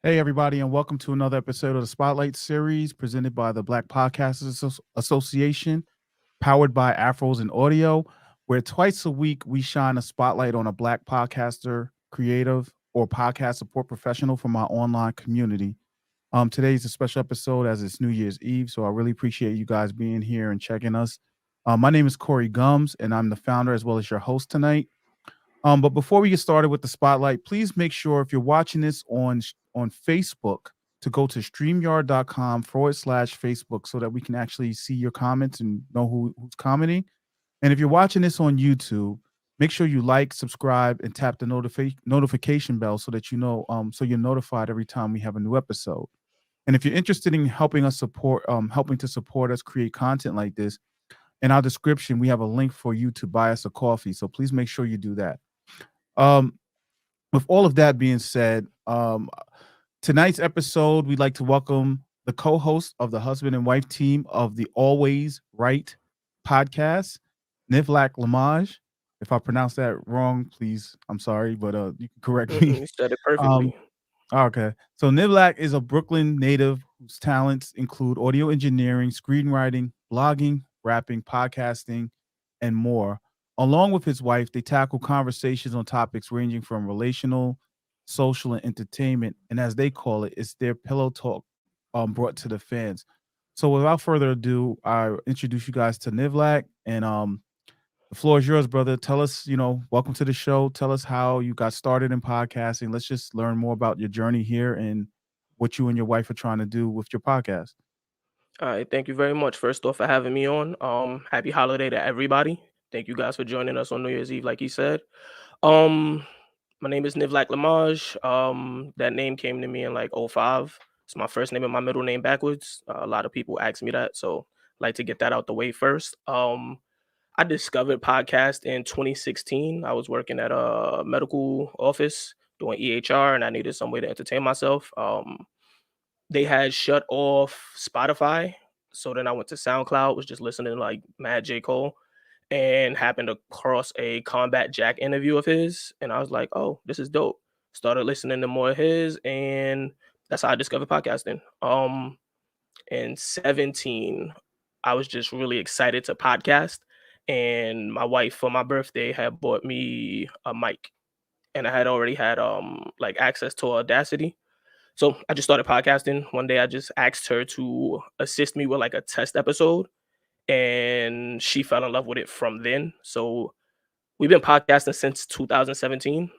Hey, everybody, and welcome to another episode of the Spotlight series presented by the Black Podcasters Association, powered by Afros and Audio, where twice a week we shine a spotlight on a Black podcaster, creative, or podcast support professional from our online community. Today's a special episode as it's New Year's Eve, so I really appreciate you guys being here and checking us. My name is Corey Gums, and I'm the founder as well as your host tonight. But before we get started with the spotlight, please make sure if you're watching this on Facebook to go to streamyard.com/Facebook so that we can actually see your comments and know who's commenting. And if you're watching this on YouTube, make sure you like, subscribe, and tap the notification bell so that you know so you're notified every time we have a new episode. And if you're interested in helping to support us create content like this, in our description we have a link for you to buy us a coffee. So please make sure you do that. Um, with all of that being said, tonight's episode, we'd like to welcome the co-host of the husband and wife team of the Always Wright Podcast, Nivlac Lemaj. If I pronounce that wrong, please, I'm sorry, but you can correct me. You said it Um, perfectly. okay. So Nivlac is a Brooklyn native whose talents include audio engineering, screenwriting, blogging, rapping, podcasting, and more. Along with his wife, they tackle conversations on topics ranging from relational, social, and entertainment. And as they call it, it's their pillow talk brought to the fans. So without further ado, I introduce you guys to Nivlac, and the floor is yours, brother. Tell us, welcome to the show. Tell us how you got started in podcasting. Let's just learn more about your journey here and what you and your wife are trying to do with your podcast. All right, thank you very much. First off, for having me on. Happy holiday to everybody. Thank you guys for joining us on New Year's Eve, like you said. Um, my name is Nivlac Lemaj. That name came to me in like '05. It's my first name and my middle name backwards. A lot of people ask me that, so I like to get that out the way first. I discovered podcast in 2016. I was working at a medical office doing EHR, and I needed some way to entertain myself. They had shut off Spotify. So then I went to SoundCloud, was just listening to like Mad J. Cole, and happened across a Combat Jack interview of his. And I was like, oh, this is dope. Started listening to more of his, and that's how I discovered podcasting. In 17, I was just really excited to podcast. And my wife for my birthday had bought me a mic. And I had already had like access to Audacity. So I just started podcasting. One day I just asked her to assist me with like a test episode, and she fell in love with it from then. So we've been podcasting since 2017.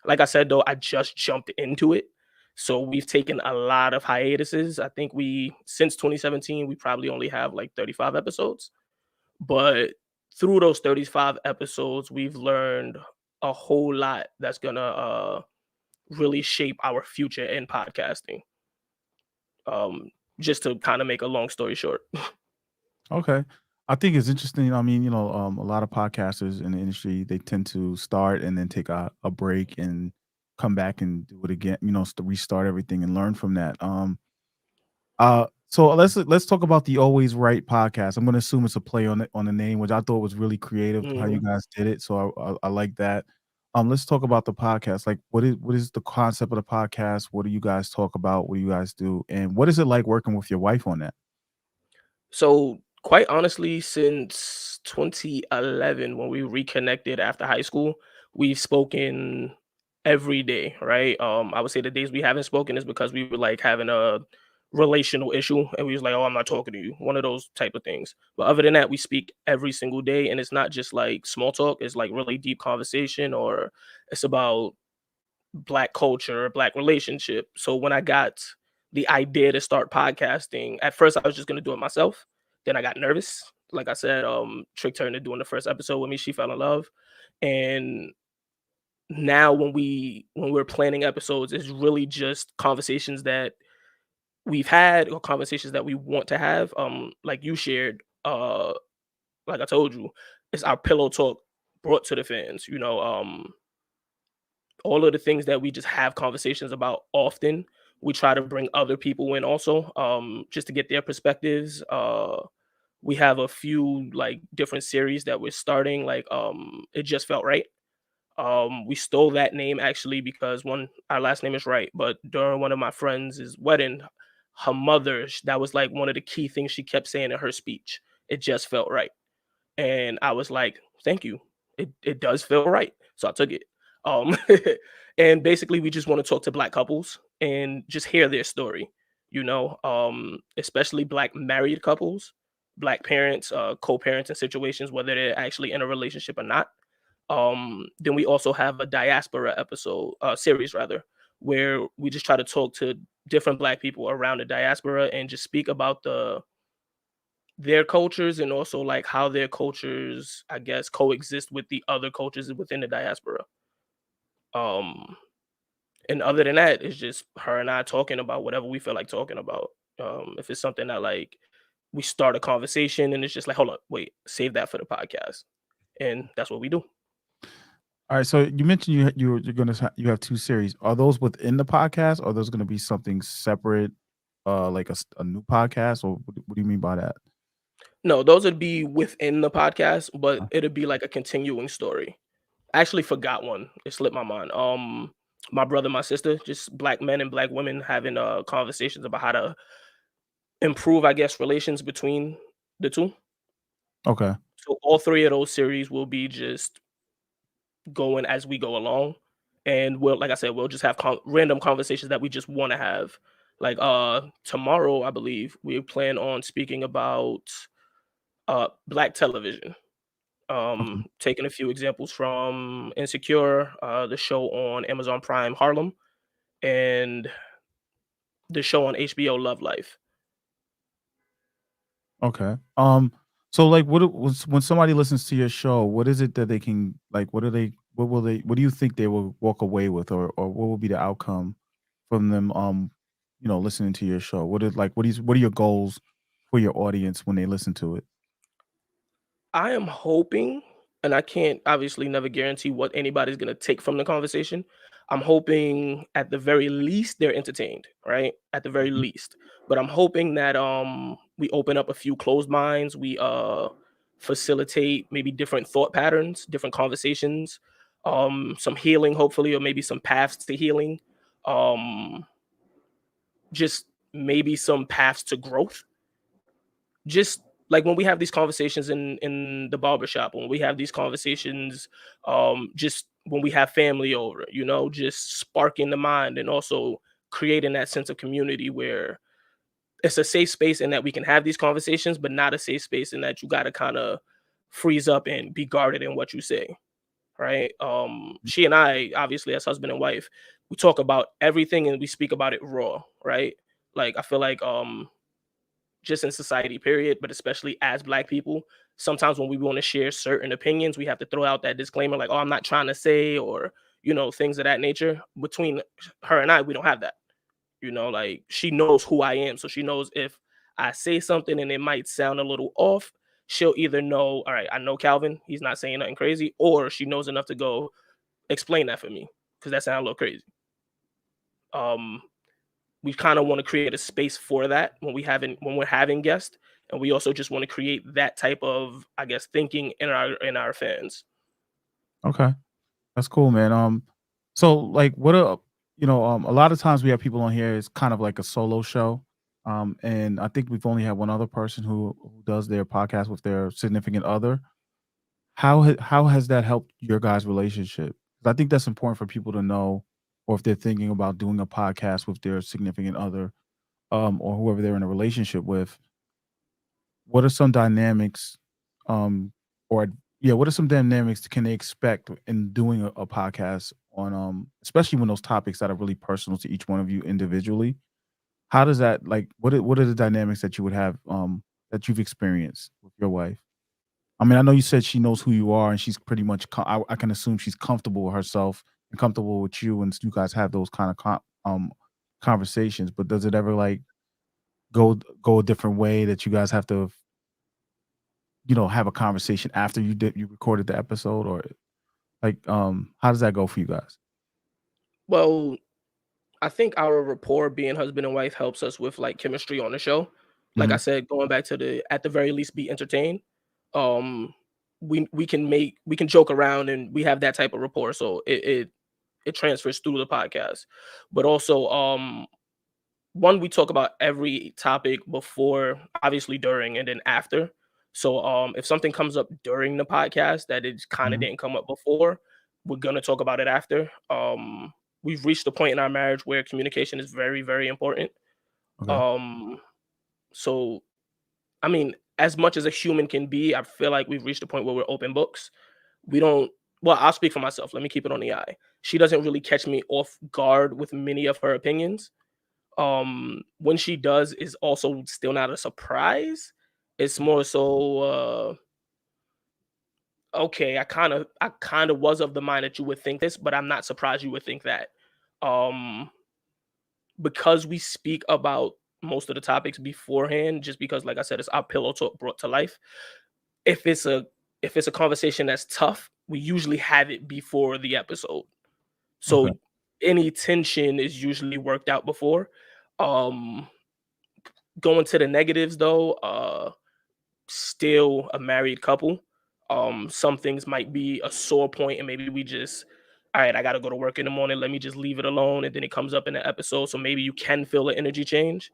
Like I said though, I just jumped into it. So we've taken a lot of hiatuses. I think we since 2017 we probably only have like 35 episodes. But through those 35 episodes, we've learned a whole lot that's gonna really shape our future in podcasting. Um, just to kind of make a long story short. Okay. I think it's interesting. I mean, a lot of podcasters in the industry, they tend to start and then take a break and come back and do it again, to restart everything and learn from that. So let's talk about the Always Right podcast. I'm going to assume it's a play on the name, which I thought was really creative how you Mhm. guys did it. So I like that. Let's talk about the podcast. Like, what is the concept of the podcast? What do you guys talk about? What do you guys do? And what is it like working with your wife on that? So quite honestly, since 2011, when we reconnected after high school, we've spoken every day, right? I would say the days we haven't spoken is because we were like having a relational issue and we was like, oh, I'm not talking to you. One of those type of things. But other than that, we speak every single day, and it's not just like small talk, it's like really deep conversation, or it's about black culture, black relationship. So when I got the idea to start podcasting, at first I was just gonna do it myself. Then I got nervous. Like I said, tricked her into doing the first episode with me. She fell in love. And now when we're planning episodes, it's really just conversations that we've had or conversations that we want to have. Like you shared, like I told you, it's our pillow talk brought to the fans. All of the things that we just have conversations about often, we try to bring other people in also, just to get their perspectives. We have a few like different series that we're starting, like It Just Felt Right. We stole that name actually because our last name is Wright, but during one of my friends' wedding, her mother, that was like one of the key things she kept saying in her speech. It just felt right. And I was like, "Thank you. It does feel right." So I took it. Um, and basically, we just want to talk to Black couples and just hear their story. Especially Black married couples, Black parents, co-parents in situations whether they're actually in a relationship or not. Then we also have a diaspora episode, series rather, where we just try to talk to different Black people around the diaspora and just speak about their cultures and also like how their cultures, I guess, coexist with the other cultures within the diaspora. Um, and other than that, it's just her and I talking about whatever we feel like talking about. If it's something that like we start a conversation and it's just like, hold up, wait, save that for the podcast, and that's what we do. All right, so you mentioned you're gonna you have 2 series. Are those within the podcast, or are those gonna be something separate, like a new podcast, or what do you mean by that? No, those would be within the podcast, but Uh, it'd be like a continuing story. I actually forgot one. It slipped my mind. My brother, my sister, just Black men and Black women having conversations about how to improve, I guess, relations between the two. Okay, So all three of those series will be just going as we go along, and we'll, like I said, we'll just have random conversations that we just want to have. Like tomorrow, I believe we plan on speaking about Black television. okay, Taking a few examples from Insecure, the show on Amazon Prime Harlem, and the show on HBO Love Life. okay. So, like, when somebody listens to your show, what is it that they can like? What do you think they will walk away with, or what will be the outcome from them? Listening to your show. What are your goals for your audience when they listen to it? I am hoping, and I can't obviously never guarantee what anybody's gonna take from the conversation. I'm hoping at the very least they're entertained, right? At the very Mhm. least. But I'm hoping that we open up a few closed minds, we facilitate maybe different thought patterns, different conversations, some healing hopefully, or maybe some paths to healing. Um just maybe some paths to growth, just like when we have these conversations in the barbershop, when we have these conversations, just when we have family over, just sparking the mind and also creating that sense of community where it's a safe space and that we can have these conversations, but not a safe space and that you got to kind of freeze up and be guarded in what you say, right? She and I, obviously, as husband and wife, we talk about everything and we speak about it raw, right? Like I feel like just in society period, but especially as Black people, sometimes when we want to share certain opinions we have to throw out that disclaimer like, oh, I'm not trying to say, or things of that nature. Between her and I, we don't have that. Like she knows who I am, so she knows if I say something and it might sound a little off, she'll either know, all right, I know Calvin, he's not saying nothing crazy, or she knows enough to go explain that for me because that sounds a little crazy. um we kind of want to create a space for that when we're having guests, and we also just want to create that type of, I guess, thinking in our fans. Okay. That's cool, man. So like, a lot of times we have people on here. It's kind of like a solo show, and I think we've only had one other person who does their podcast with their significant other. How has that helped your guys' relationship? 'Cause I think that's important for people to know, or if they're thinking about doing a podcast with their significant other, or whoever they're in a relationship with. What are some dynamics, um, or yeah, what are some dynamics can they expect in doing a podcast on, especially when those topics that are really personal to each one of you individually? How does that like what are the dynamics that you would have, that you've experienced with your wife? I mean, I know you said she knows who you are and she's pretty much I can assume she's comfortable with herself and comfortable with you, and you guys have those kind of conversations, but does it ever like go a different way that you guys have to have a conversation after you recorded the episode, or like, how does that go for you guys? Well, I think our rapport being husband and wife helps us with like chemistry on the show. Like I Mhm. said, going back to the at the very least be entertained. um we can joke around and we have that type of rapport. So it transfers through the podcast. But also, one, we talk about every topic before, obviously during, and then after. So if something comes up during the podcast that it kind of Mhm. didn't come up before, we're gonna talk about it after. We've reached a point in our marriage where communication is very, very important. Okay. Um, so I mean, as much as a human can be, I feel like we've reached a point where we're open books. We don't, well, I'll speak for myself. Let me keep it on the eye. She doesn't really catch me off guard with many of her opinions. When she does is also still not a surprise. It's more so okay, I kind of was of the mind that you would think this, but I'm not surprised you would think that. Um because we speak about most of the topics beforehand, just because like I said, it's our pillow talk brought to life. If it's a if it's a conversation that's tough, we usually have it before the episode. So Okay. any tension is usually worked out before. Um Going to the negatives though, still a married couple. Some things might be a sore point, and maybe we just, all right, I gotta go to work in the morning. Let me just leave it alone, and then it comes up in the episode. So maybe you can feel the energy change.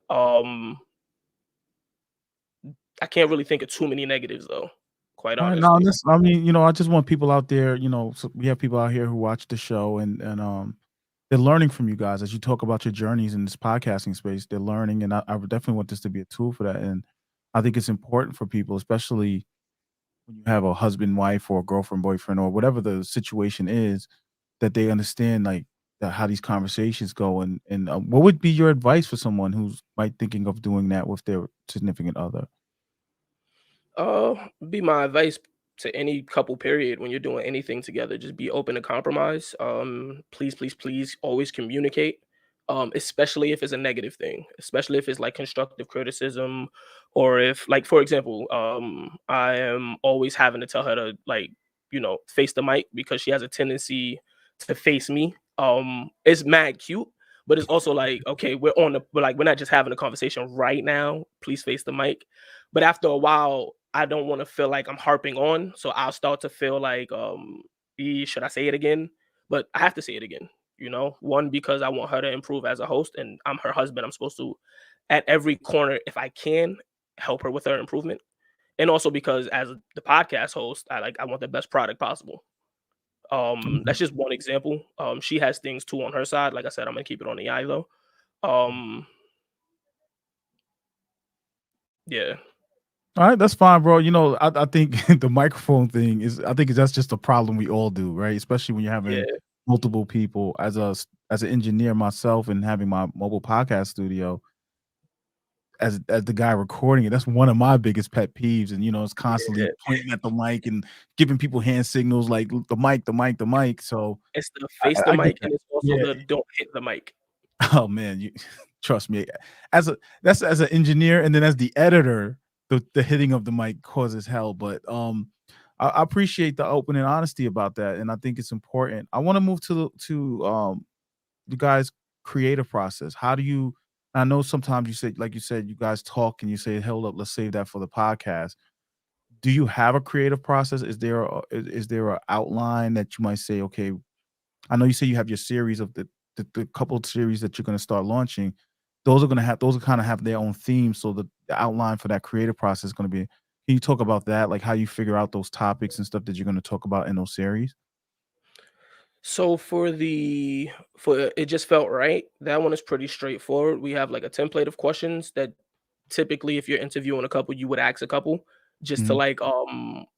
Um, I can't really think of too many negatives though, quite All right, now honestly. this, I mean, I just want people out there, so we have people out here who watch the show and they're learning from you guys as you talk about your journeys in this podcasting space. They're learning, and I would definitely want this to be a tool for that. And I think it's important for people, especially when you have a husband, wife, or a girlfriend, boyfriend, or whatever the situation is, that they understand like how these conversations go. And what would be your advice for someone who's might thinking of doing that with their significant other? Be my advice to any couple period when you're doing anything together. Just be open to compromise. Please, please, please always communicate. Especially if it's a negative thing, especially if it's like constructive criticism, or if, like, for example, I am always having to tell her to, like, face the mic because she has a tendency to face me. It's mad cute, but it's also like, okay, we're not just having a conversation right now. Please face the mic. But after a while, I don't want to feel like I'm harping on, so I'll start to feel like, should I say it again? But I have to say it again. One, because I want her to improve as a host, and I'm her husband. I'm supposed to, at every corner, if I can, help her with her improvement. And also because as the podcast host, I want the best product possible. That's just one example. She has things too on her side. Like I said, I'm gonna keep it on the eye though. Um, yeah, All right, that's fine, bro. I think the microphone thing is, I think that's just a problem we all do, right? Especially when you're having yeah, multiple people. As an engineer myself and having my mobile podcast studio, as the guy recording it, that's one of my biggest pet peeves. And it's constantly yeah. pointing at the mic and giving people hand signals like the mic, the mic, the mic. So It's the I, face I the I get mic, that. and it's also Yeah. the don't hit the mic. Oh man, you trust me. As an engineer, and then as the editor, the hitting of the mic causes hell. But I appreciate the open and honesty about that, and I think it's important. I want to move to the guys' creative process. How do you? I know sometimes you say, like you said, you guys talk and you say, "Hold up, let's save that for the podcast." Do you have a creative process? Is there a outline that you might say, okay, I know you say you have your series of the couple of series that you're gonna start launching. Those are kinda have their own themes, so the outline for that creative process is gonna be, can you talk about that? Like, how you figure out those topics and stuff that you're gonna talk about in those series? So for it just felt right. That one is pretty straightforward. We have like a template of questions that typically, if you're interviewing a couple, you would ask a couple just to Mhm. like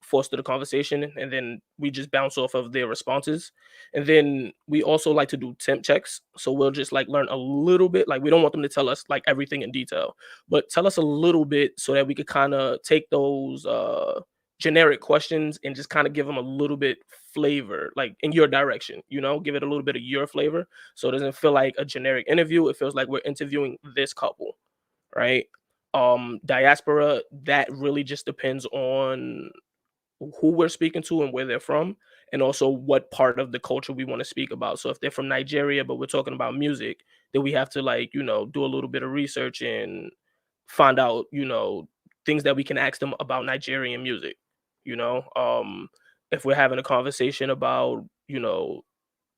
foster the conversation, and then we just bounce off of their responses. And then we also like to do temp checks. So we'll just like learn a little bit. Like, we don't want them to tell us like everything in detail, but tell us a little bit so that we could kind of take those generic questions and just kind of give them a little bit flavor, like in your direction, give it a little bit of your flavor, so it doesn't feel like a generic interview. It feels like we're interviewing this couple, right? Diaspora, that really just depends on who we're speaking to and where they're from, and also what part of the culture we want to speak about. So if they're from Nigeria but we're talking about music, then we have to, like, do a little bit of research and find out, things that we can ask them about Nigerian music, you know. If we're having a conversation about,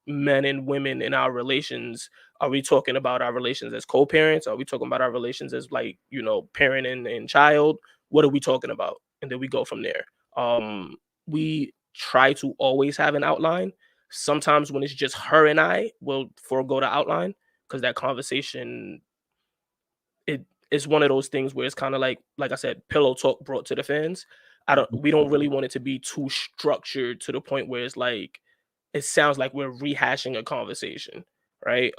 men and women in our relations, are we talking about our relations as co-parents? Are we talking about our relations as, like, parent and child? What are we talking about? And then we go from there. We try to always have an outline. Sometimes when it's just her and I, we'll forego the outline because that conversation, it is one of those things where it's kind of like I said, pillow talk brought to the fans. Mhm. We don't really want it to be too structured to the point where it's like it sounds like we're rehashing a conversation, right?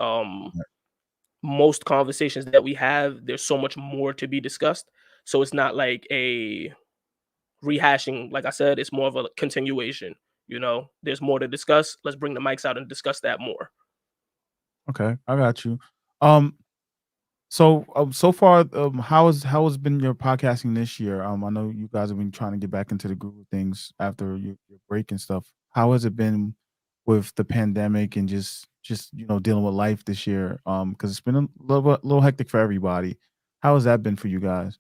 Most conversations that we have, there's so much more to be discussed. So it's not like a rehashing. Like I said, it's more of a continuation. There's more to discuss. Let's bring the mics out and discuss that more. Okay, I got you. Um, so far, how has been your podcasting this year? I know you guys have been trying to get back into the groove of things after your break and stuff. How has it been with the pandemic and just dealing with life this year? Because it's been a little hectic for everybody. How has that been for you guys?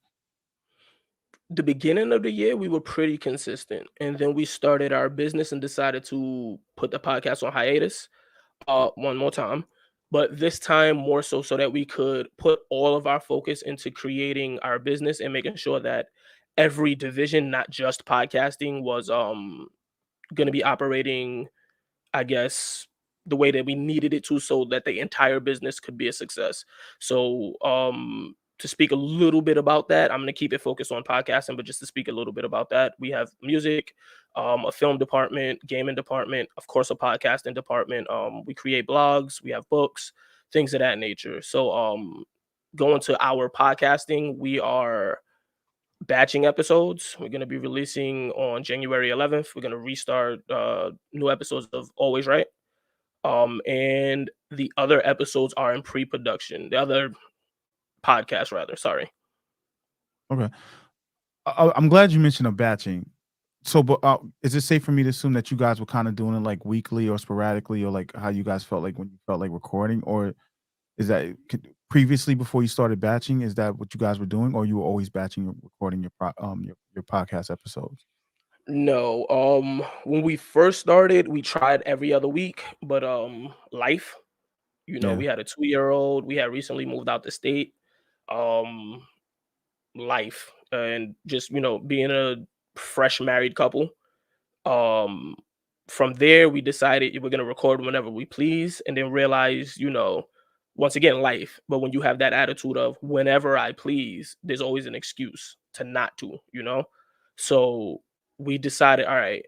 The beginning of the year, we were pretty consistent, and then we started our business and decided to put the podcast on hiatus one more time, but this time more so that we could put all of our focus into creating our business and making sure that every division, not just podcasting, was going to be operating, I guess, the way that we needed it to, so that the entire business could be a success. So, to speak a little bit about that, I'm going to keep it focused on podcasting, but just to speak a little bit about that, we have music, a film department, gaming department, of course, a podcasting department. We create blogs, we have books, things of that nature. So, going to our podcasting, we are batching episodes. We're going to be releasing on January 11th. We're going to restart new episodes of Always Right. And the other episodes are in pre-production. The other podcast, rather. Sorry. Okay, I'm glad you mentioned a batching. So, but is it safe for me to assume that you guys were kind of doing it like weekly or sporadically, or like how you guys felt like when you felt like recording, or is that previously before you started batching? Is that what you guys were doing, or you were always batching and recording your podcast episodes? No. When we first started, we tried every other week, but life. Yeah. We had a 2-year old. We had recently moved out the state. Um, Life and just being a fresh married couple. Um, from there, we decided we're gonna record whenever we please, and then realize, once again, life. But when you have that attitude of whenever I please, there's always an excuse to not to. So we decided, all right,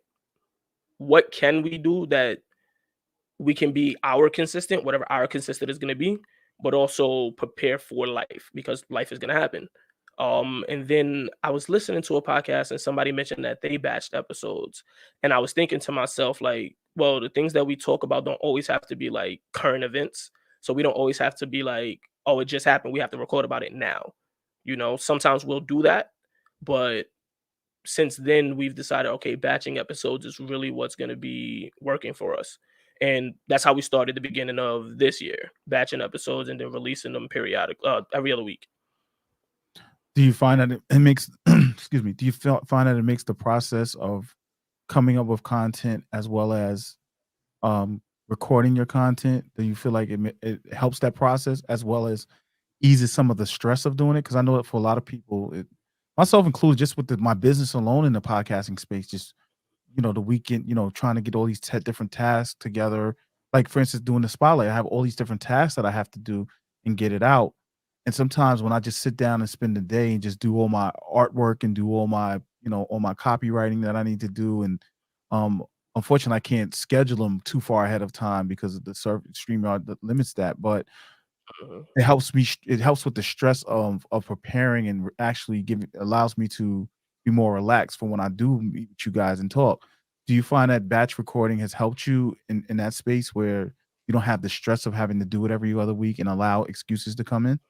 what can we do that we can be our consistent, whatever our consistent is going to be, but also prepare for life because life is going to happen. And then I was listening to a podcast and somebody mentioned that they batched episodes, and I was thinking to myself, like, well, the things that we talk about don't always have to be like current events, so we don't always have to be like, oh, it just happened, we have to record about it now. Sometimes we'll do that, but since then we've decided, okay, batching episodes is really what's going to be working for us, and that's how we started the beginning of this year, batching episodes and then releasing them periodic, every other week. Do you find that it makes excuse me? Do you find that it makes the process of coming up with content as well as recording your content? Do you feel like it helps that process as well as eases some of the stress of doing it? Because I know that for a lot of people, myself included, just with my business alone in the podcasting space, just the weekend, trying to get all these different tasks together. Like for instance, doing the spotlight, I have all these different tasks that I have to do and get it out. And sometimes when I just sit down and spend the day and just do all my artwork and do all my copywriting that I need to do, and um, unfortunately, I can't schedule them too far ahead of time because of the StreamYard that limits that. But Mhm. it helps with the stress of preparing and actually giving allows me to be more relaxed for when I do meet with you guys and talk. Do you find that batch recording has helped you in that space where you don't have the stress of having to do it every other week and allow excuses to come in?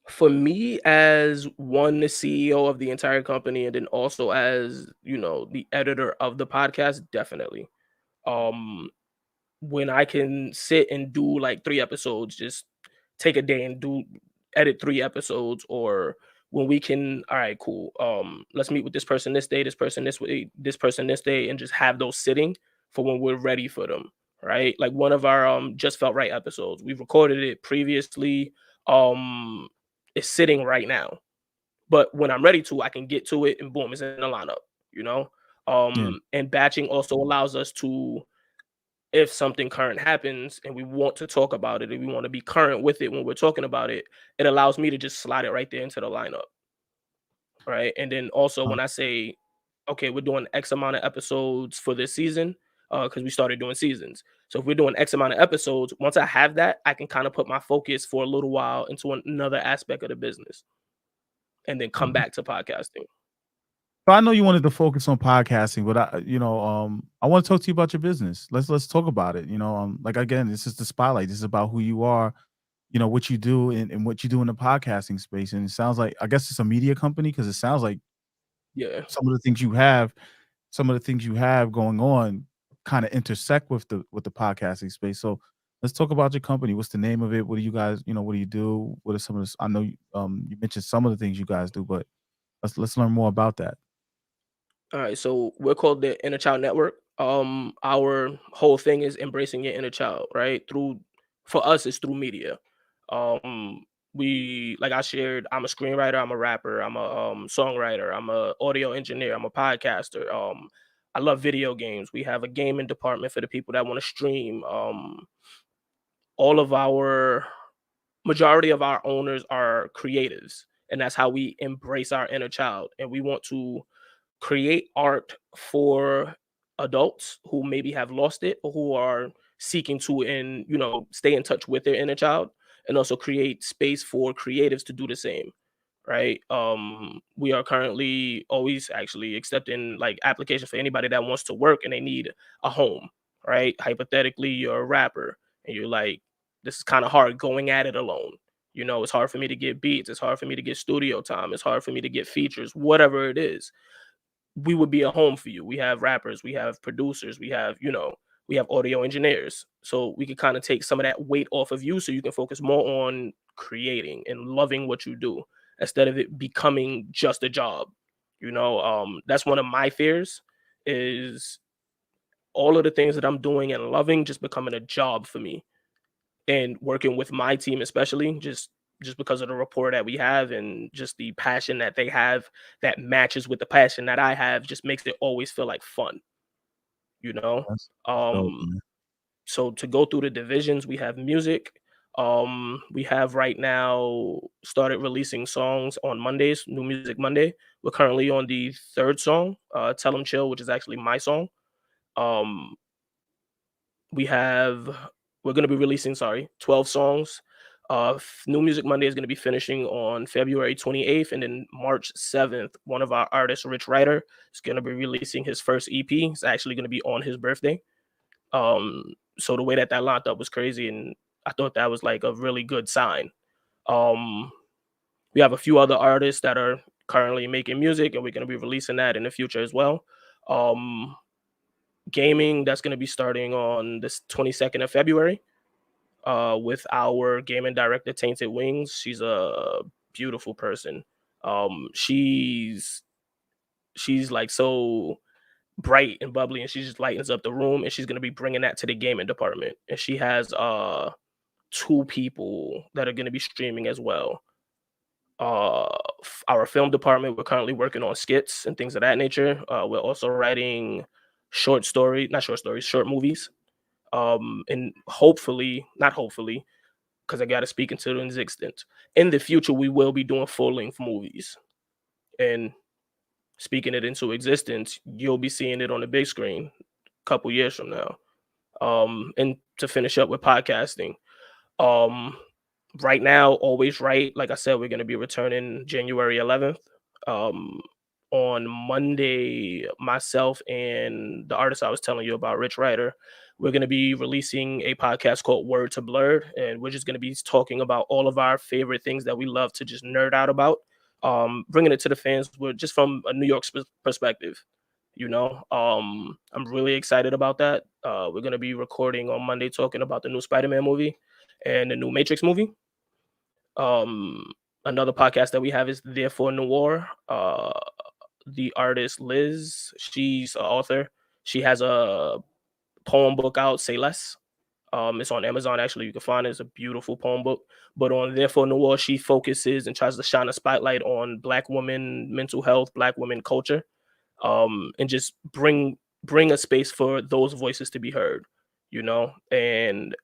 For me, as one, the CEO of the entire company, and then also as the editor of the podcast, definitely. um when I can sit and do like 3 episodes, just take a day and do edit 3 episodes, or when we can, all right, cool. Let's meet with this person this day, this person this way, this person this day, and just have those sitting for when we're ready for them. Right. Like one of our Just Felt Right episodes. We've recorded it previously. Um it's sitting right now. But when I'm ready to, I can get to it and boom, it's in the lineup, you know? Yeah. And batching also allows us to, if something current happens and we want to talk about it and we want to be current with it when we're talking about it, it allows me to just slide it right there into the lineup. Right. And then also Uh, when I say, okay, we're doing X amount of episodes for this season, because we started doing seasons. So if we're doing X amount of episodes, once I have that, I can kind of put my focus for a little while into another aspect of the business and then come back to podcasting. So I know you wanted to focus on podcasting, but I want to talk to you about your business. Let's talk about it. Like again, this is the spotlight. This is about who you are, what you do and what you do in the podcasting space. And it sounds like I guess it's a media company because it sounds like Yeah. some of the things you have, some of the things you have going on kind of intersect with the podcasting space. So let's talk about your company. What's the name of it? What do you guys, what do you do? What are some of the I know you mentioned some of the things you guys do, but let's learn more about that. All right, so we're called the Inner Child Network. Our whole thing is embracing your inner child, right? Through, for us, it's through media. We, like I shared, I'm a screenwriter, I'm a rapper, I'm a songwriter, I'm a audio engineer, I'm a podcaster. I love video games. We have a gaming department for the people that want to stream. All of our majority of our owners are creatives, and that's how we embrace our inner child. And we want to create art for adults who maybe have lost it or who are seeking to, and stay in touch with their inner child, and also create space for creatives to do the same. Right. We are currently always actually accepting like applications for anybody that wants to work and they need a home. Right. Hypothetically, you're a rapper and you're like, this is kind of hard going at it alone. It's hard for me to get beats, it's hard for me to get studio time, it's hard for me to get features, whatever it is. We would be a home for you. We have rappers, we have producers, we have audio engineers. So we could kind of take some of that weight off of you so you can focus more on creating and loving what you do instead of it becoming just a job. That's one of my fears, is all of the things that I'm doing and loving just becoming a job for me, and working with my team especially, just because of the rapport that we have and just the passion that they have that matches with the passion that I have, just makes it always feel like fun, you know? That's dope, Um, man. so to go through the divisions, we have music. We have right now started releasing songs on Mondays, New Music Monday. We're currently on the third song, Tell 'em Chill, which is actually my song. Um, we have we're going to be releasing, 12 songs. New Music Monday is going to be finishing on February 28th, and then March 7th, one of our artists, Rich Writer, is going to be releasing his first EP. It's actually going to be on his birthday. So the way that lined up was crazy, and I thought that was like a really good sign. um we have a few other artists that are currently making music, and we're going to be releasing that in the future as well. um Gaming, that's going to be starting on this 22nd of February, with our gaming director, Tainted Wings. She's a beautiful person. She's like so bright and bubbly, and she just lightens up the room. And she's gonna be bringing that to the gaming department. And she has two people that are gonna be streaming as well. Our film department, we're currently working on skits and things of that nature. We're also writing not short stories, short movies. And hopefully, not hopefully, because I got to speak into the existence. In the future, we will be doing full length movies, and speaking it into existence, you'll be seeing it on the big screen a couple years from now. And to finish up with podcasting, um, right now, Always Right, like I said, we're going to be returning January 11th. Um, on Monday, myself and the artist I was telling you about, Rich Writer, we're going to be releasing a podcast called Word to Blurred, and we're just going to be talking about all of our favorite things that we love to just nerd out about, bringing it to the fans with just from a New York perspective. I'm really excited about that. We're going to be recording on Monday talking about the new Spider-Man movie and the new Matrix movie. Um, Another podcast that we have is Therefore Noir. The artist Liz, she's an author. She has a poem book out, Say Less. It's on Amazon. Actually, you can find it. It's a beautiful poem book. But on Therefore Noir, she focuses and tries to shine a spotlight on Black women mental health, Black women culture, and just bring a space for those voices to be heard. And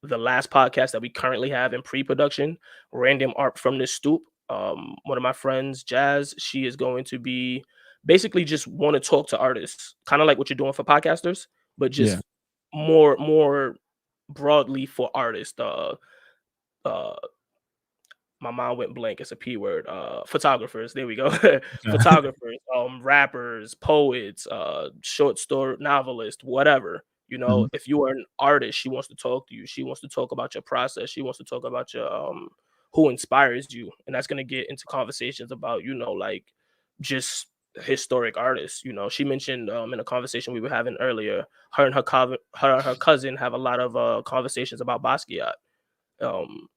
the last podcast that we currently have in pre-production, Random Art from the Stoop. One of my friends, Jazz, she is going to be basically just want to talk to artists, kind of like what you're doing for podcasters, but Yeah. just more broadly for artists. Uh, my mind went blank. It's a P word. Photographers. There we go. Okay. Photographers, rappers, poets, short story novelists, whatever. Mhm. If you are an artist, she wants to talk to you. She wants to talk about your process. She wants to talk about your who inspires you, and that's gonna get into conversations about like just historic artists. She mentioned in a conversation we were having earlier, her and her cousin have a lot of conversations about Basquiat. Um,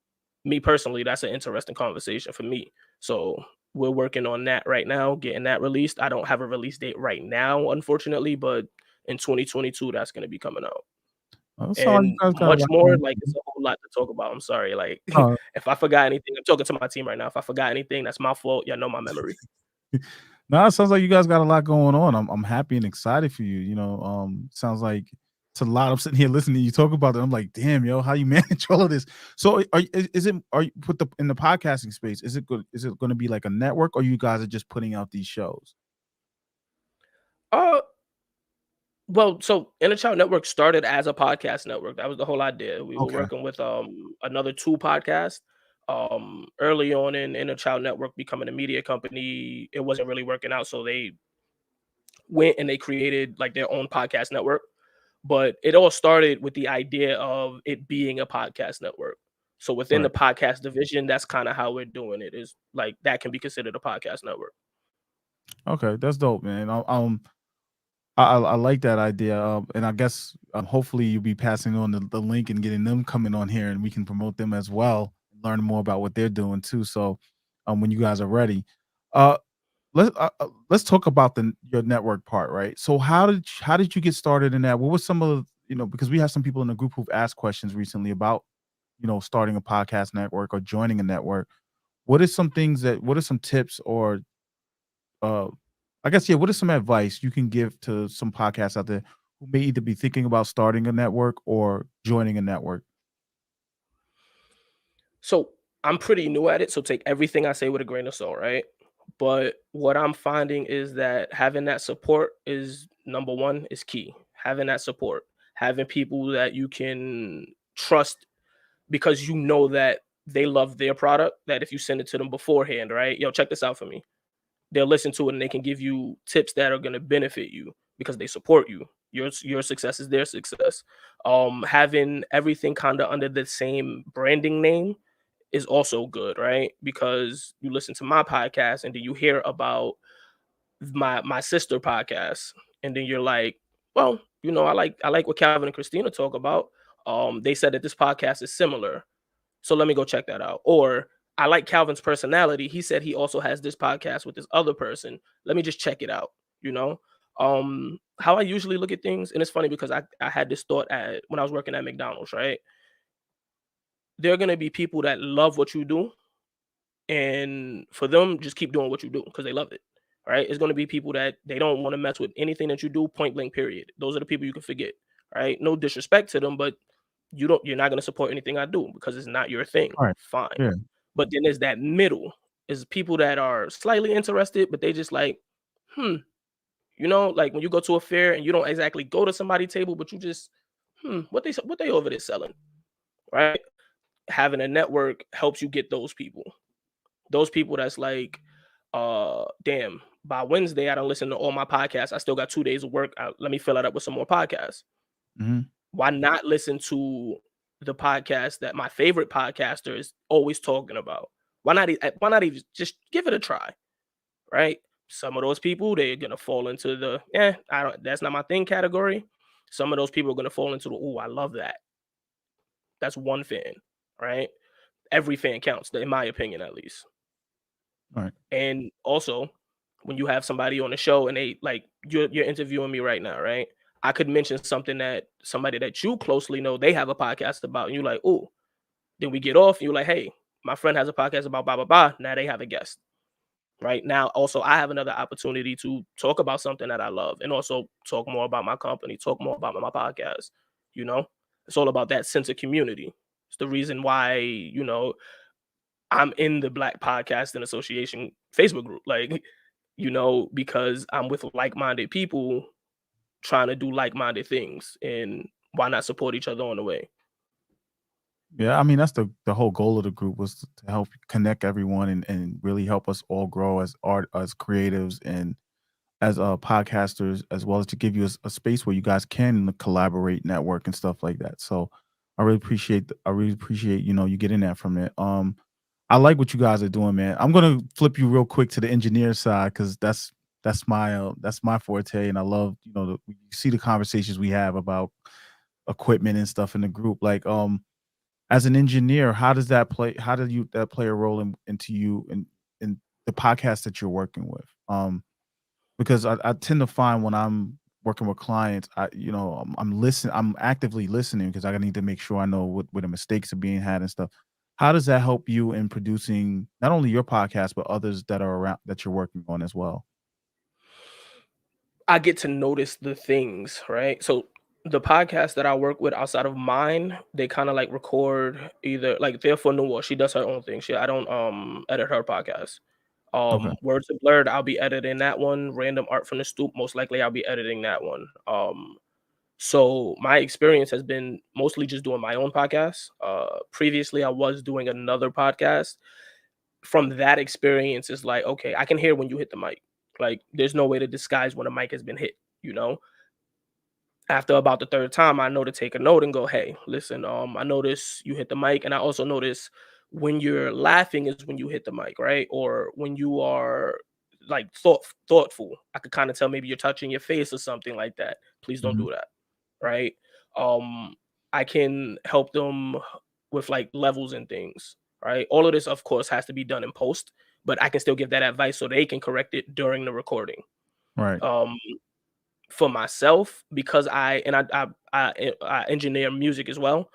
Me personally, that's an interesting conversation for me. So we're working on that right now, getting that released. I don't have a release date right now, unfortunately, but in 2022, that's going to be coming out. Well, it sounds like you And guys got a much lot more, going like on. it's a whole lot to talk about. I'm sorry. Like No, if I forgot anything, I'm talking to my team right now. If I forgot anything, that's my fault. Y'all know my memory. no, it sounds like you guys got a lot going on. I'm happy and excited for you. Sounds like it's a lot. I'm sitting here listening to you talk about it. I'm like, damn, yo, how you manage all of this? So, is it are you put the in the podcasting space? Is it good? Is it going to be like a network, or you guys are just putting out these shows? Uh Well, so Inner Child Network started as a podcast network. That was the whole idea. We were Okay, working with another two podcasts. Early on in Inner Child Network becoming a media company, it wasn't really working out. So they went and they created like their own podcast network. But it all started with the idea of it being a podcast network. So within right. the podcast division, that's kind of how we're doing it. Is like that can be considered a podcast network. Okay, that's dope, man. I like that idea, and I guess hopefully you'll be passing on the link and getting them coming on here, and we can promote them as well, learn more about what they're doing too. So, when you guys are ready, uh, let's talk about your network part, right? So, how did you get started in that? What was some of because we have some people in the group who've asked questions recently about starting a podcast network or joining a network. What are some tips or uh I guess, yeah, what is some advice you can give to some podcasts out there who may either be thinking about starting a network or joining a network? So I'm pretty new at it, so take everything I say with a grain of salt, right? But what I'm finding is that having that support is number one, is key. Having that support, having people that you can trust because you know that they love their product, that if you send it to them beforehand, right? Yo, check this out for me. They'll listen to it and they can give you tips that are going to benefit you because they support you. Your success is their success. Having everything kind of under the same branding name is also good, right? Because you listen to my podcast and then you hear about my sister podcast, and then you're like, well, I like what Calvin and Christina talk about. They said that this podcast is similar, so let me go check that out. Or I like Calvin's personality. He said he also has this podcast with this other person. Let me just check it out. You know, how I usually look at things, and it's funny because I had this thought when I was working at McDonald's, right? There are gonna be people that love what you do, and for them, just keep doing what you do because they love it. Right? It's gonna be people that they don't want to mess with anything that you do, point blank, period. Those are the people you can forget. Right? No disrespect to them, but you're not gonna support anything I do because it's not your thing. Alright. Fine. Yeah. But then there's that middle, is people that are slightly interested, but they just like, hmm, like when you go to a fair and you don't exactly go to somebody's table, but you just, what they over there selling, right? Having a network helps you get those people. Those people that's like, damn, by Wednesday I don't listen to all my podcasts. I still got 2 days of work. Let me fill it up with some more podcasts. Mhm. Why not listen to the podcast that my favorite podcaster is always talking about? Why not even just give it a try, right? Some of those people, they're gonna fall into the I don't that's not my thing category. Some of those people are gonna fall into the I love that. That's one fan, right? Every fan counts, in my opinion, at least. All right. And also, when you have somebody on the show and they like you're interviewing me right now, right? I could mention something that somebody that you closely know they have a podcast about, and you're like, oh, then we get off, and you're like, hey, my friend has a podcast about blah blah blah. Now they have a guest. Right now, also, I have another opportunity to talk about something that I love and also talk more about my company, talk more about my podcast. You know, it's all about that sense of community. It's the reason why, I'm in the Black Podcasting Association Facebook group. Like, because I'm with like minded people trying to do like minded things. And why not support each other on the way? Yeah, I mean that's the whole goal of the group was to help connect everyone and really help us all grow as art as creatives and as podcasters, as well as to give you a space where you guys can collaborate, network, and stuff like that. So I really appreciate you getting that from it. I like what you guys are doing, man. I'm gonna flip you real quick to the engineer side because that's my forte, and I love you see the conversations we have about equipment and stuff in the group. Like as an engineer, how does that play? How do you that play a role into you in the podcast that you're working with? Because I tend to find when I'm working with clients, I'm listening, I'm actively listening because I need to make sure I know what where the mistakes are being had and stuff. How does that help you in producing not only your podcast but others that are around that you're working on as well? I get to notice the things, right? So the podcast that I work with outside of mine, they kind of like record either like Therefore Noor, she does her own thing. I don't edit her podcast. Okay. Words of Blurred, I'll be editing that one. Random Art from the Stoop, most likely I'll be editing that one. So my experience has been mostly just doing my own podcast. Previously I was doing another podcast. From that experience, it's like, okay, I can hear when you hit the mic. Like there's no way to disguise when a mic has been hit, you know? After about the third time, I know to take a note and go, hey, listen, I notice you hit the mic, and I also notice when you're laughing is when you hit the mic, right? Or when you are like thoughtful. I could kind of tell maybe you're touching your face or something like that. Please don't Mhm. do that, right? Um, I can help them with like levels and things, right? All of this, of course, has to be done in post, but I can still give that advice so they can correct it during the recording. Right. Um, for myself, because I engineer music as well.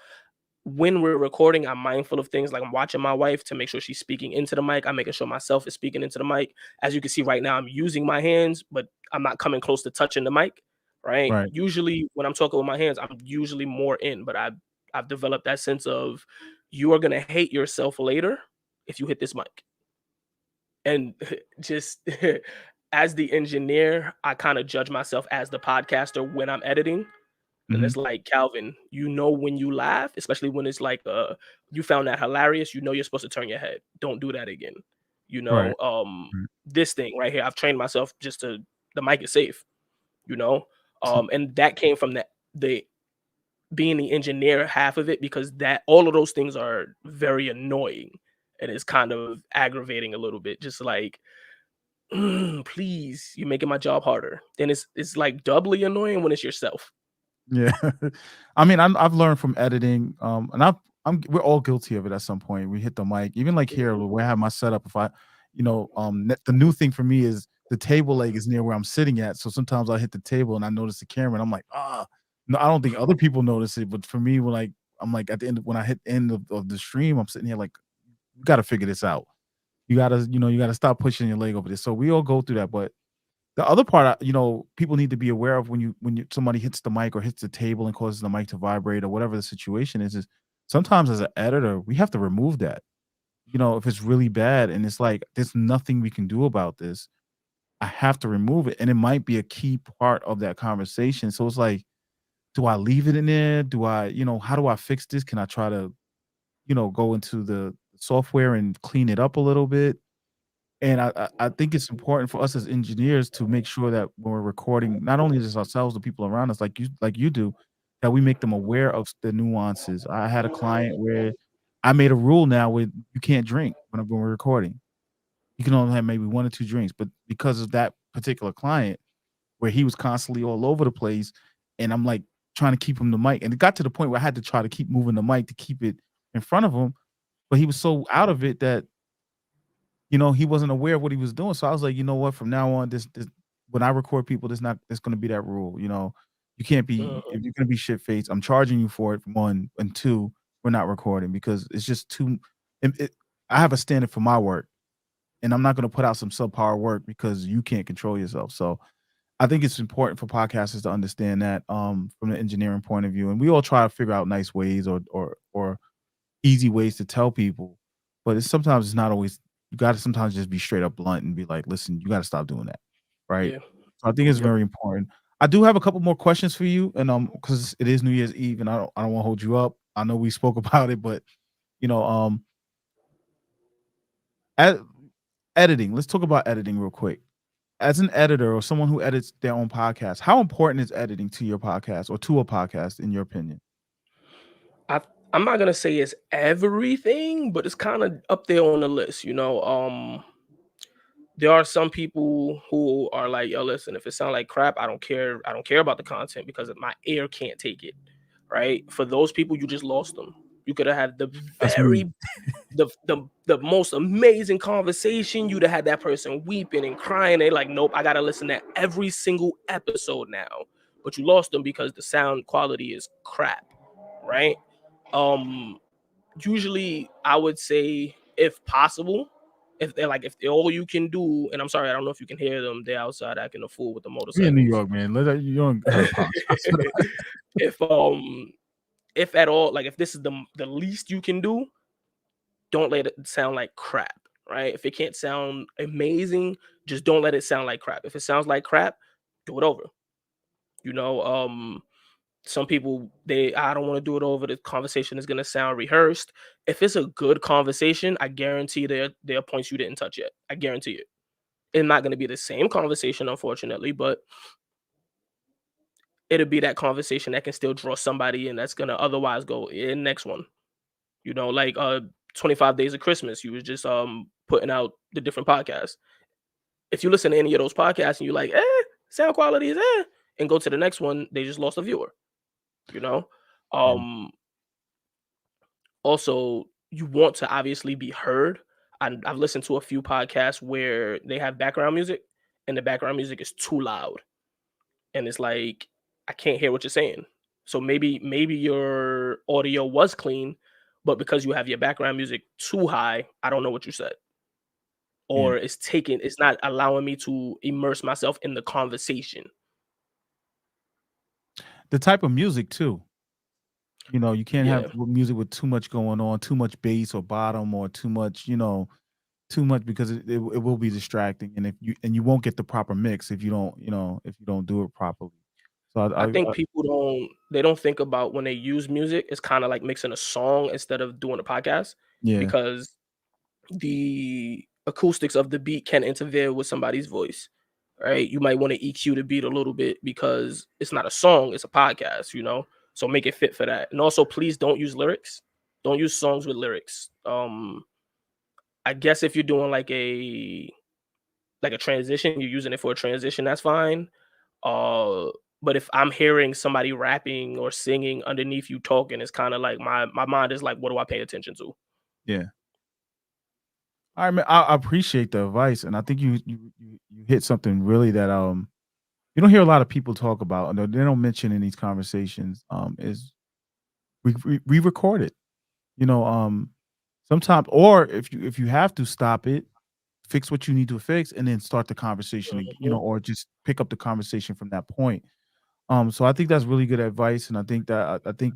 When we're recording, I'm mindful of things like I'm watching my wife to make sure she's speaking into the mic. I'm making sure myself is speaking into the mic. As you can see right now, I'm using my hands, but I'm not coming close to touching the mic. Right. Right. Usually, when I'm talking with my hands, I'm usually more in, but I've developed that sense of you are gonna hate yourself later if you hit this mic. And just as the engineer, I kind of judge myself as the podcaster when I'm editing. And Mhm. it's like, Calvin, when you laugh, especially when it's like you found that hilarious, you're supposed to turn your head. Don't do that again. You Right. know, um Right. this thing right here, I've trained myself just to the mic is safe, you know. So And that came from the being the engineer half of it, because that all of those things are very annoying and it's kind of aggravating a little bit. Just like, please, you're making my job harder. Then it's like doubly annoying when it's yourself. yeah. I mean, I've learned from editing, and we're all guilty of it at some point. We hit the mic, even like here where I have my setup. If I, the new thing for me is the table leg is near where I'm sitting at. So sometimes I hit the table and I notice the camera, and I'm like, ah, no, I don't think other people notice it, but for me, when I'm like at the end when I hit end of the stream, I'm sitting here like, you got to figure this out. You gotta stop pushing your leg over this. So we all go through that, but the other part, people need to be aware of when somebody hits the mic or hits the table and causes the mic to vibrate or whatever the situation is sometimes as an editor, we have to remove that. If it's really bad and it's like, there's nothing we can do about this, I have to remove it. And it might be a key part of that conversation. So it's like, do I leave it in there? How do I fix this? Can I try to, go into the software and clean it up a little bit? And I think it's important for us as engineers to make sure that when we're recording, not only just ourselves, the people around us, like you do, that we make them aware of the nuances. I had a client where I made a rule now where you can't drink when we're recording. You can only have maybe 1 or 2 drinks, but because of that particular client where he was constantly all over the place, and I'm, like, trying to keep him the mic, and it got to the point where I had to try to keep moving the mic to keep it in front of him, but he was so out of it that he wasn't aware of what he was doing. So I was like, you know what? From now on, this when I record people, there's going to be that rule. You can't be Mhm. if you're going to be shit faced. I'm charging you for it. One and two, we're not recording because it's just too. I have a standard for my work, and I'm not going to put out some subpar work because you can't control yourself. So I think it's important for podcasters to understand that from the engineering point of view, and we all try to figure out nice ways or easy ways to tell people, but it's not always. You got to sometimes just be straight up blunt and be like, "Listen, you got to stop doing that," right? Yeah. So I think it's Yep. very important. I do have a couple more questions for you, and because it is New Year's Eve, and I don't want to hold you up. I know we spoke about it, but you know, ed- editing. Let's talk about editing real quick. As an editor or someone who edits their own podcast, how important is editing to your podcast or to a podcast, in your opinion? I I'm not gonna say it's everything, but it's kind of up there on the list. There are some people who are like, "Yo, listen, if it sound like crap, I don't care. I don't care about the content because my ear can't take it." Right? For those people, you just lost them. You could have had the That's me. very the most amazing conversation. You'd have had that person weeping and crying. They like, nope, I gotta listen to every single episode now. But you lost them because the sound quality is crap, right? Um, Usually I would say if possible, if they're like if all you can do, and I'm sorry, I don't know if you can hear them, they're outside acting a fool with the We in New motorcycles. York, man. You don't have to apologize for that. if um if at all, like if this is the least you can do, don't let it sound like crap, right? If it can't sound amazing, just don't let it sound like crap. If it sounds like crap, do it over. You know, some people I don't want to do it over. The conversation is gonna sound rehearsed. If it's a good conversation, I guarantee there are points you didn't touch yet. I guarantee it. It's not gonna be the same conversation, unfortunately, but it'll be that conversation that can still draw somebody in that's gonna otherwise go in next one. Like 25 Days of Christmas, you was just putting out the different podcasts. If you listen to any of those podcasts and you're like, sound quality is and go to the next one, they just lost a viewer, you know? Yeah. Um Also, you want to obviously be heard. I've listened to a few podcasts where they have background music and the background music is too loud. And it's like, I can't hear what you're saying. So maybe your audio was clean, but because you have your background music too high, I don't know what you said. Yeah. Or it's not allowing me to immerse myself in the conversation. The type of music too. You can't have Yeah. music with too much going on, too much bass or bottom or too much, too much because it will be distracting, and if you won't get the proper mix if you don't do it properly. So I think I people don't think about when they use music, it's kind of like mixing a song instead of doing a podcast yeah, because the acoustics of the beat can interfere with somebody's voice, right? You might want to EQ the beat a little bit because it's not a song, it's a podcast. So make it fit for that. And also please don't use lyrics. Don't use songs with lyrics. I guess if you're doing like a transition, you're using it for a transition, that's fine. Uh, but if I'm hearing somebody rapping or singing underneath you talking, it's kind of like my mind is like, what do I pay attention to? yeah. All right, man. I appreciate the advice, and I think you hit something really that you don't hear a lot of people talk about, and they don't mention in these conversations. Is we record it, sometimes, or if you have to stop it, fix what you need to fix, and then start the conversation, Mhm. or just pick up the conversation from that point. So I think that's really good advice, and I think that I think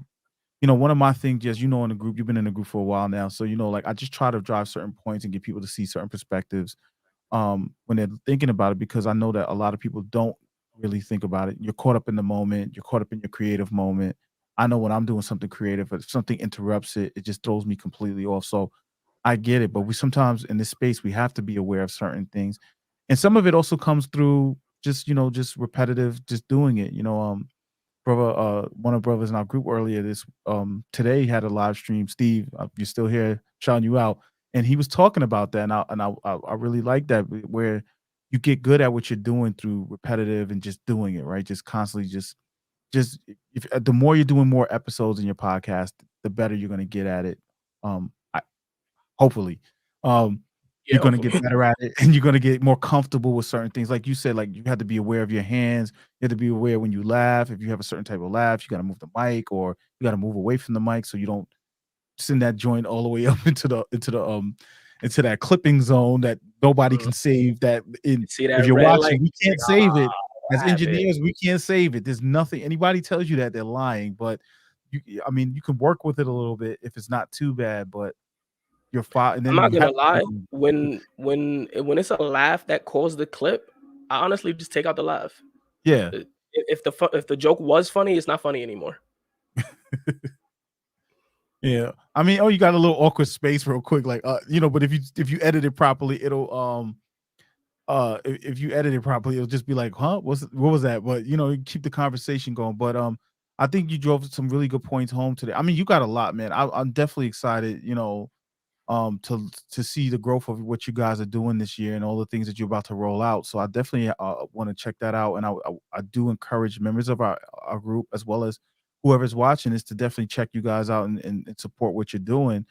one of my things, just in the group, you've been in the group for a while now, so like I just try to drive certain points and get people to see certain perspectives when they're thinking about it, because I know that a lot of people don't really think about it. You're caught up in the moment, you're caught up in your creative moment. I know when I'm doing something creative, if something interrupts it, it just throws me completely off. So I get it, but we sometimes in this space we have to be aware of certain things, and some of it also comes through just repetitive, just doing it. Brother, one of the brothers in our group earlier this today had a live stream. Steve, if you're still here, shouting you out, and he was talking about that, and I really like that where you get good at what you're doing through repetitive and just doing it right, just constantly, just if the more you're doing more episodes in your podcast, the better you're going to get at it. I hopefully. Um, you're Yeah. gonna get better at it, and you're gonna get more comfortable with certain things. Like you said, like you have to be aware of your hands. You have to be aware when you laugh. If you have a certain type of laugh, you got to move the mic, or you got to move away from the mic so you don't send that joint all the way up into that clipping zone that nobody Mhm. can save. That in See if that you're red watching, light? we Like, can't save it. As what happened? engineers, we can't save it. There's nothing. Anybody tells you that they're lying, but I mean, you can work with it a little bit if it's not too bad. But you're fine, and I'm then not you have gonna to lie, when it's a laugh that caused the clip, I honestly just take out the laugh. yeah. If the joke was funny, it's not funny anymore. Yeah. I mean, oh, you got a little awkward space real quick, like but if you edit it properly, it'll if you edit it properly, it'll just be like, huh, what was that? But you keep the conversation going. But I think you drove some really good points home today. I mean, you got a lot, man. I'm definitely excited, to see the growth of what you guys are doing this year and all the things that you're about to roll out. So I definitely want to check that out, and I do encourage members of our group as well as whoever's watching is to definitely check you guys out and support what you're doing,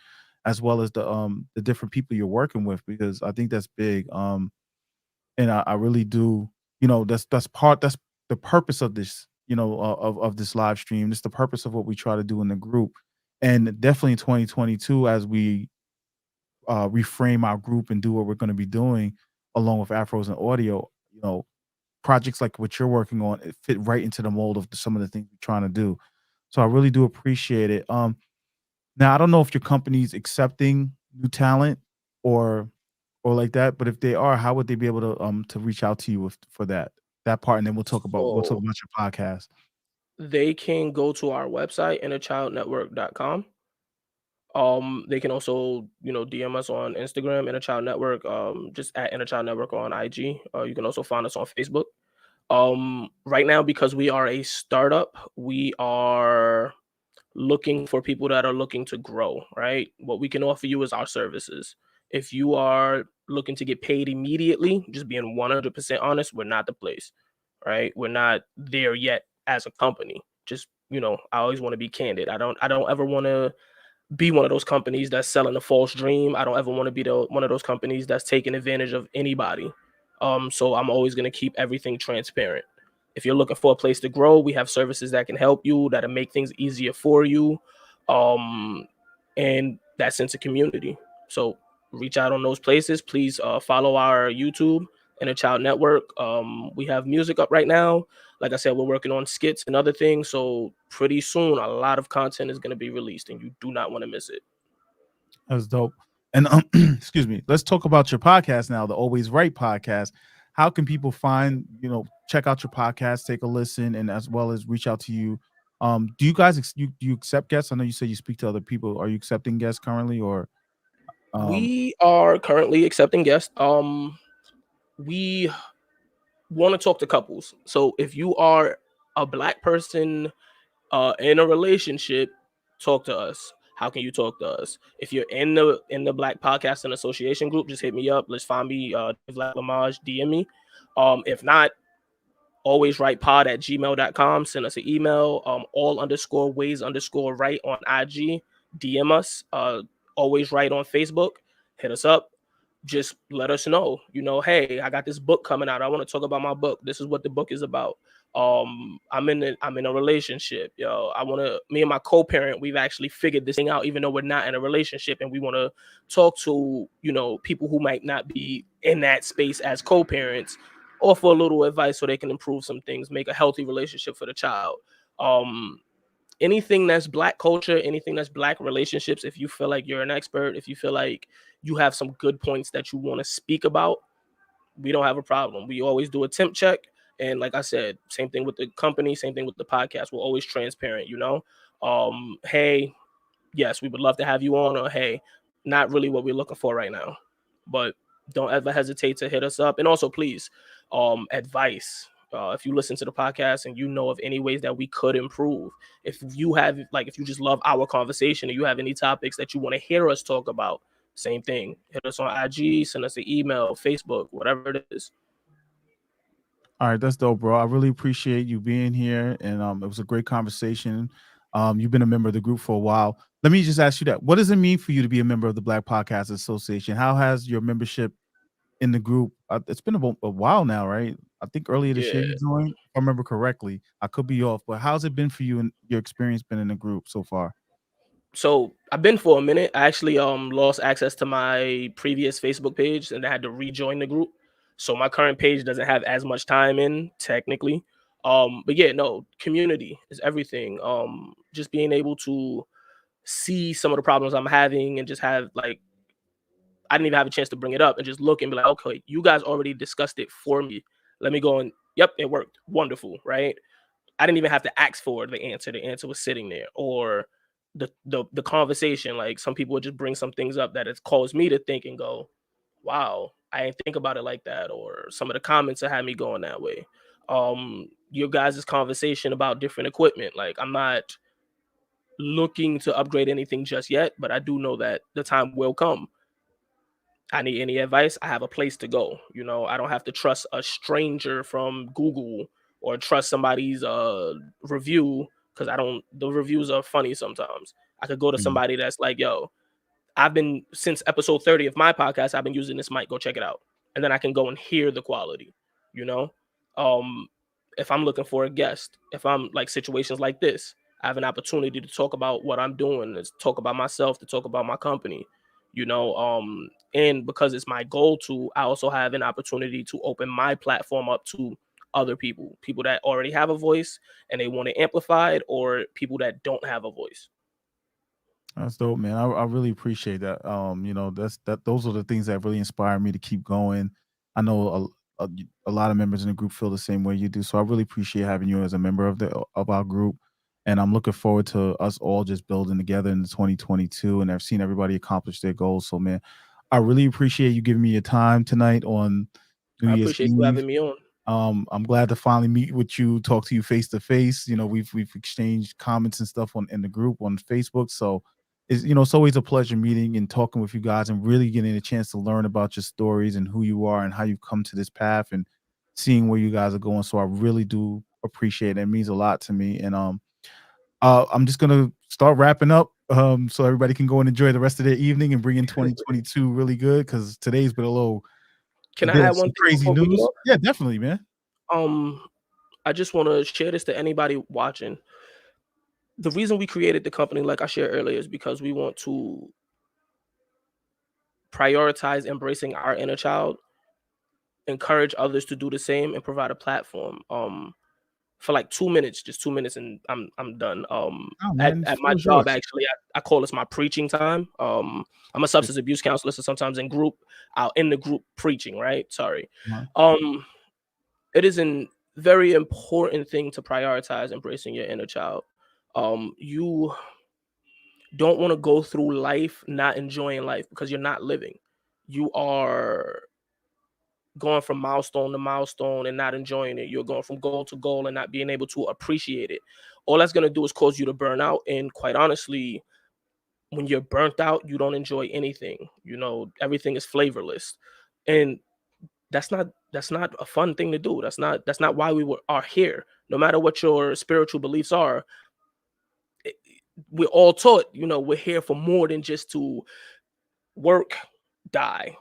as well as the different people you're working with, because I think that's big. And I really do, that's the purpose of this, of this live stream. It's the purpose of what we try to do in the group, and definitely in 2022 as we reframe our group and do what we're going to be doing along with Afros and audio, projects like what you're working on, it fit right into the mold of some of the things we're trying to do. So I really do appreciate it. Now I don't know if your company's accepting new talent or like that, but if they are, how would they be able to reach out to you for that part, and then we'll talk So about your podcast. they can go to our website, innerchildnetwork.com. They can also, DM us on Instagram, Inner Child Network, just at Inner Child Network on IG. You can also find us on Facebook. Right now, because we are a startup, we are looking for people that are looking to grow, right? What we can offer you is our services. If you are looking to get paid immediately, just being 100% honest, we're not the place, right? We're not there yet as a company. Just, I always want to be candid. I don't ever want to be one of those companies that's selling a false dream. I don't ever want to be one of those companies that's taking advantage of anybody. So I'm always going to keep everything transparent. If you're looking for a place to grow, we have services that can help you, that'll make things easier for you, um, and that sense of community. So reach out on those places. Please follow our YouTube and a Child Network. We have music up right now. Like I said, we're working on skits and other things. So pretty soon, a lot of content is going to be released, and you do not want to miss it. That's dope. And excuse me, let's talk about your podcast now, the Always Right podcast. How can people check out your podcast, take a listen, and as well as reach out to you? Do you guys do you accept guests? I know you said you speak to other people. Are you accepting guests currently, or um We are currently accepting guests. We want to talk to couples. So if you are a black person in a relationship, talk to us. How can you talk to us? If you're in the Black Podcasting Association group, just hit me up. Let's find me, Nivlac Lemaj, DM me. If not, always write pod at gmail.com. Send us an email. All underscore ways underscore right on IG. DM us. Always write on Facebook. Hit us up. Just let us know. Hey, I got this book coming out. I want to talk about my book. This is what the book is about. I'm in a relationship. I want to. Me and my co-parent, we've actually figured this thing out, even though we're not in a relationship, and we want to talk to people who might not be in that space as co-parents, offer a little advice so they can improve some things, make a healthy relationship for the child. Um, Anything that's black culture, anything that's black relationships, if you feel like you're an expert, if you feel like you have some good points that you want to speak about, we don't have a problem. We always do a temp check. And like I said, same thing with the company, same thing with the podcast. We're always transparent. Hey, yes, we would love to have you on, or hey, not really what we're looking for right now. But don't ever hesitate to hit us up. And also, please, advice. If you listen to the podcast and you know of any ways that we could improve, if you just love our conversation and you have any topics that you want to hear us talk about, same thing. Hit us on IG, send us an email, Facebook, whatever it is. All right, that's dope, bro. I really appreciate you being here, and it was a great conversation. You've been a member of the group for a while. let me just ask you that. What does it mean for you to be a member of the Black Podcast Association? How has your membership in the group? It's been about a while now, right? I think earlier this year Yeah. you joined, if I remember correctly. I could be off, but how's it been for you and your experience been in the group so far? So I've been for a minute. I actually lost access to my previous Facebook page and I had to rejoin the group. So my current page doesn't have as much time in technically. But yeah, no, community is everything. Just being able to see some of the problems I'm having and just have like I didn't even have a chance to bring it up and just look and be like, okay, you guys already discussed it for me. Let me go and yep, it worked. Wonderful, right? I didn't even have to ask for the answer. The answer was sitting there. Or the conversation. Like some people would just bring some things up that it's caused me to think and go, wow, I didn't think about it like that. Or some of the comments that had me going that way. Your guys' conversation about different equipment. Like I'm not looking to upgrade anything just yet, but I do know that the time will come. I need any advice, I have a place to go. You know, I don't have to trust a stranger from Google or trust somebody's review because I don't the reviews are funny sometimes. I could go to Mm. somebody that's like, yo, I've been since episode 30 of my podcast, I've been using this mic. Go check it out. And then I can go and hear the quality, you know? Um, if I'm looking for a guest, if I'm like situations like this, I have an opportunity to talk about what I'm doing, to talk about myself, to talk about my company, you know. And because it's my goal to, I also have an opportunity to open my platform up to other people, people that already have a voice and they want to amplify it, or people that don't have a voice. That's dope, man. I really appreciate that. Those are the things that really inspire me to keep going. I know a lot of members in the group feel the same way you do, so I really appreciate having you as a member of our group. And I'm looking forward to us all just building together in 2022. And I've seen everybody accomplish their goals. So, man, I really appreciate you giving me your time tonight on New I Year's appreciate you Eve. having me on. I'm glad to finally meet with you, talk to you face to face. You know, we've exchanged comments and stuff on in the group on Facebook. So it's always a pleasure meeting and talking with you guys and really getting a chance to learn about your stories and who you are and how you've come to this path and seeing where you guys are going. So I really do appreciate it. It means a lot to me. And I'm just gonna start wrapping up so everybody can go and enjoy the rest of their evening and bring in 2022 really good because today's been a little Can I add there's one some thing crazy before we get news. off? Yeah, definitely, man. Um, I just want to share this to anybody watching. The reason we created the company, like I shared earlier, is because we want to prioritize embracing our inner child, encourage others to do the same, and provide a platform. For like 2 minutes, just 2 minutes, and I'm done. Oh man, At my floor is job, yours. actually, I call this my preaching time. I'm a substance abuse counselor, so sometimes in group, I'll in the group preaching. Right? Sorry. Uh-huh. Um, it is a very important thing to prioritize embracing your inner child. You don't want to go through life not enjoying life because you're not living. You are going from milestone to milestone and not enjoying it. You're going from goal to goal and not being able to appreciate it. All that's going to do is cause you to burn out. And quite honestly, when you're burnt out, you don't enjoy anything. You know, everything is flavorless. And that's not a fun thing to do. That's not why are here. No matter what your spiritual beliefs are, it- we're all taught, you know, we're here for more than just to work, die,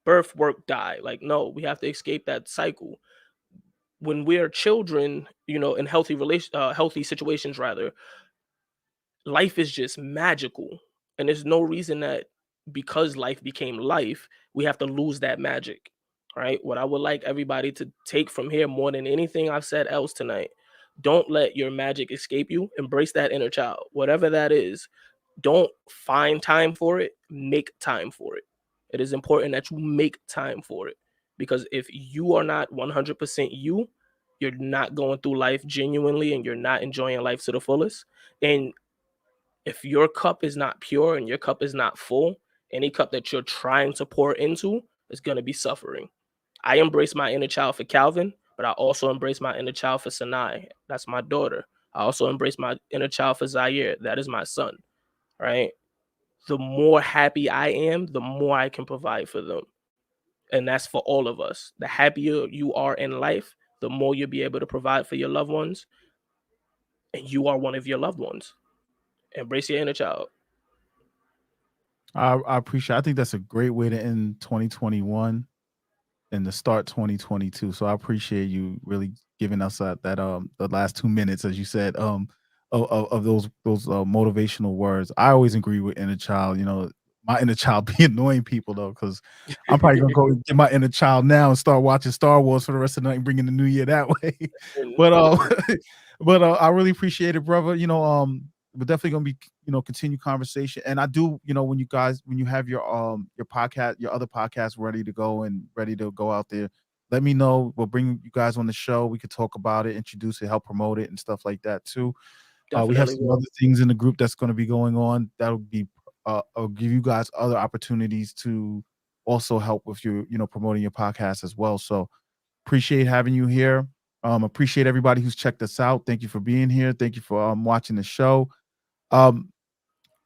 birth, work, die. Like, no, we have to escape that cycle. When we're children, you know, in healthy situations rather, life is just magical. And there's no reason that because life became life, we have to lose that magic. Right? What I would like everybody to take from here more than anything I've said else tonight, don't let your magic escape you. Embrace that inner child, whatever that is. Don't find time for it, make time for it. It is important that you make time for it because if you are not 100% you, you're not going through life genuinely and you're not enjoying life to the fullest. And if your cup is not pure and your cup is not full, any cup that you're trying to pour into is going to be suffering. I embrace my inner child for Calvin, but I also embrace my inner child for Sanai. That's my daughter. I also embrace my inner child for Zaire. That is my son, right? The more happy I am, the more I can provide for them. And that's for all of us. The happier you are in life, the more you'll be able to provide for your loved ones. And you are one of your loved ones. Embrace your inner child. I appreciate. I think that's a great way to end 2021 and to start 2022. So I appreciate you really giving us that the last 2 minutes, as you said, of those motivational words. I always agree with inner child. You know, my inner child be annoying people though, because I'm probably gonna go get my inner child now and start watching Star Wars for the rest of the night and bringing the new year that way. And but I really appreciate it, brother. You know, we're definitely gonna be, you know, continue conversation. And I do, you know, when you have your podcast, your other podcast ready to go and ready to go out there, let me know. We'll bring you guys on the show. We could talk about it, introduce it, help promote it and stuff like that too. We have definitely some other will. things in the group that's going to be going on that'll be I'll give you guys other opportunities to also help with your, you know, promoting your podcast as well. So appreciate having you here. Appreciate everybody who's checked us out. Thank you for being here. Thank you for watching the show. Um,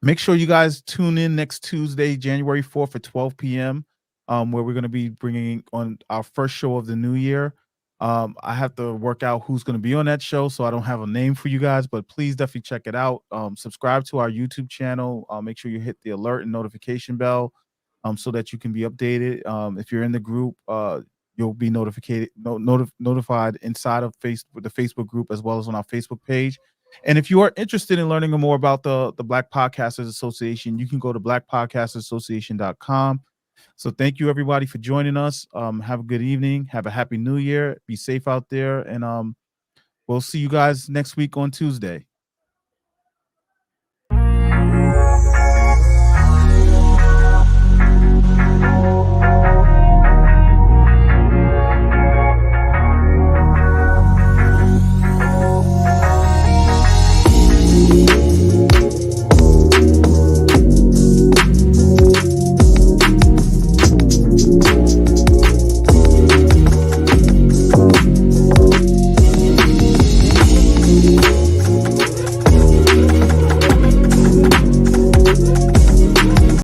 Make sure you guys tune in next Tuesday, January 4th at 12 p.m., where we're going to be bringing on our first show of the new year. I have to work out who's going to be on that show, so I don't have a name for you guys, but please definitely check it out. Subscribe to our YouTube channel. Make sure you hit the alert and notification bell so that you can be updated. If you're in the group, you'll be notified inside of the Facebook group as well as on our Facebook page. And if you are interested in learning more about the Black Podcasters Association, you can go to blackpodcastersassociation.com. So thank you everybody for joining us. Have a good evening. Have a happy new year. Be safe out there. And we'll see you guys next week on Tuesday.